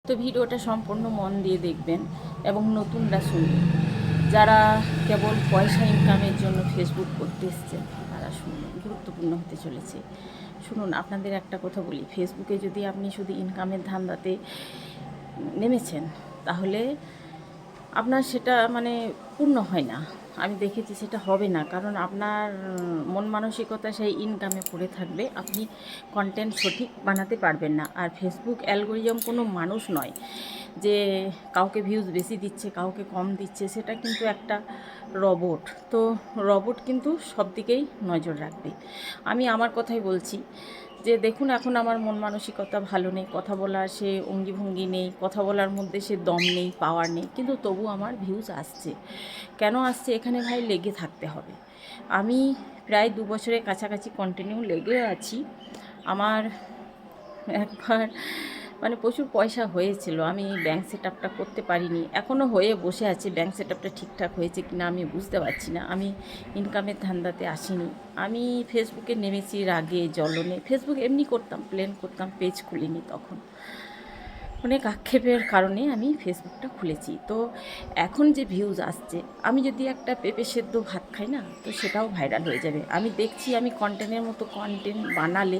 তো ভিডিওটা সম্পূর্ণ মন দিয়ে দেখবেন এবং নতুনরা শুনবেন। যারা কেবল পয়সা ইনকামের জন্য ফেসবুক করতে এসছেন তারা শুনুন, গুরুত্বপূর্ণ হতে চলেছে। শুনুন, আপনাদের একটা কথা বলি, ফেসবুকে যদি আপনি শুধু ইনকামের ধান্দাতে নেমেছেন তাহলে আপনার সেটা পূর্ণ হয় না। আমি দেখেছি সেটা হবে না, কারণ আপনার মন মানসিকতা সেই ইনকামে পড়ে থাকবে, আপনি কন্টেন্ট সঠিক বানাতে পারবেন না। আর ফেসবুক অ্যালগোরিদম কোনো মানুষ নয় যে কাউকে ভিউজ বেশি দিচ্ছে কাউকে কম দিচ্ছে, সেটা কিন্তু একটা রোবট। তো রোবট কিন্তু সব দিকেই নজর রাখবে। আমি আমার কথাই বলছি যে দেখুন, এখন আমার মন মানসিকতা ভালো নেই, কথা বলার সে অঙ্গিভঙ্গি নেই, কথা বলার মধ্যে সে দম নেই, পাওয়ার নেই, কিন্তু তবু আমার ভিউজ আসছে। কেন আসছে? এখানে ভাই লেগে থাকতে হবে। আমি প্রায় 2 বছরের কাছাকাছি কন্টিনিউ লেগে আছি। আমার একবার প্রচুর পয়সা হয়েছিল, আমি ব্যাঙ্ক সেট আপটা করতে পারিনি, এখনও হয়ে বসে আছে। ব্যাঙ্ক সেট আপটা ঠিকঠাক হয়েছে কিনা আমি বুঝতে পারছি না। আমি ইনকামের ধান্দাতে আসিনি। আমি ফেসবুকে নেমেছি রাগে জ্বলনে। ফেসবুক এমনি করতাম, প্লেন করতাম, পেজ খুলিনি তখন। অনেক আক্ষেপের কারণে আমি ফেসবুকটা খুলেছি। তো এখন যে ভিউজ আসছে, আমি যদি একটা পেঁপে সেদ্ধ ভাত খাই না, তো সেটাও ভাইরাল হয়ে যাবে। আমি দেখছি আমি কন্টেন্টের মতো কন্টেন্ট বানালে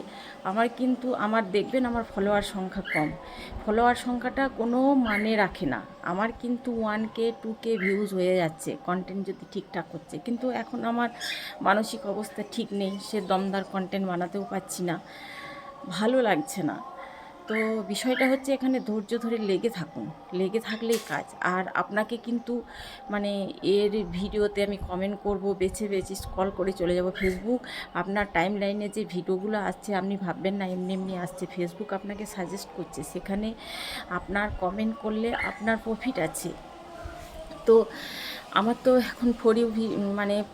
আমার দেখবেন আমার ফলোয়ার সংখ্যা কম। ফলোয়ার সংখ্যাটা কোনো মানে রাখে না। আমার কিন্তু 1K 2K ভিউজ হয়ে যাচ্ছে কন্টেন্ট যদি ঠিকঠাক হচ্ছে, কিন্তু এখন আমার মানসিক অবস্থা ঠিক নেই, সে দমদার কন্টেন্ট বানাতেও পারছি না, ভালো লাগছে না। তো বিষয়টা হচ্ছে, এখানে ধৈর্য ধরে লেগে থাকুন, লেগে থাকলেই কাজ। আর আপনাকে কিন্তু এর ভিডিওতে আমি কমেন্ট করব, বেছে বেছে স্ক্রল করে চলে যাব। ফেসবুক আপনার টাইম লাইনে যে ভিডিওগুলো আসছে, আপনি ভাববেন না এমনি এমনি আসছে। ফেসবুক আপনাকে সাজেস্ট করছে, সেখানে আপনার কমেন্ট করলে আপনার প্রফিট আছে। তো আমার তো এখন ফর ইউ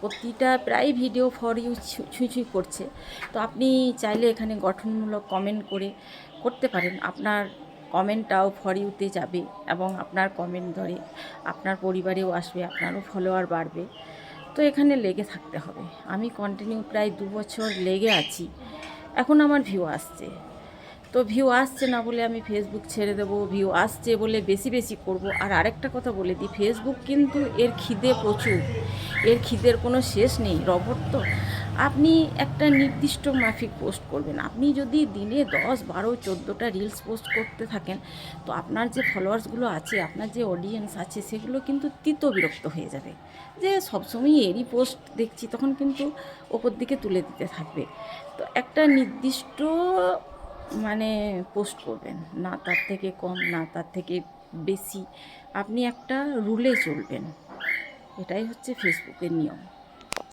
প্রতিটা প্রায় ভিডিও ফর ইউ ছুঁই ছুঁই করছে। তো আপনি চাইলে এখানে গঠনমূলক কমেন্ট করতে পারেন। আপনার কমেন্টটাও ফর ইউতে যাবে এবং আপনার কমেন্ট ধরে আপনার পরিবারেও আসবে, আপনারও ফলোয়ার বাড়বে। তো এখানে লেগে থাকতে হবে। আমি কন্টিনিউ প্রায় 2 বছর লেগে আছি, এখন আমার ভিউ আসছে। তো ভিউ আসছে না বলে আমি ফেসবুক ছেড়ে দেবো? ভিউ আসছে বলে বেশি বেশি করব? আর আরেকটা কথা বলে দিই, ফেসবুক কিন্তু এর খিদে প্রচুর, এর খিদের কোনো শেষ নেই। রোবট তো, আপনি একটা নির্দিষ্ট মাফিক পোস্ট করবেন। আপনি যদি দিনে 10, 12, 14টা রিলস পোস্ট করতে থাকেন, তো আপনার যে ফলোয়ার্সগুলো আছে, আপনার যে অডিয়েন্স আছে, সেগুলো কিন্তু বিরক্ত হয়ে যাবে যে সবসময় এরই পোস্ট দেখছি, তখন কিন্তু ওপর দিকে তুলে দিতে থাকবে। তো একটা নির্দিষ্ট পোস্ট করবেন, না তার থেকে কম, না তার থেকে বেশি। আপনি একটা রুলে চলবেন, এটাই হচ্ছে ফেসবুকের নিয়ম।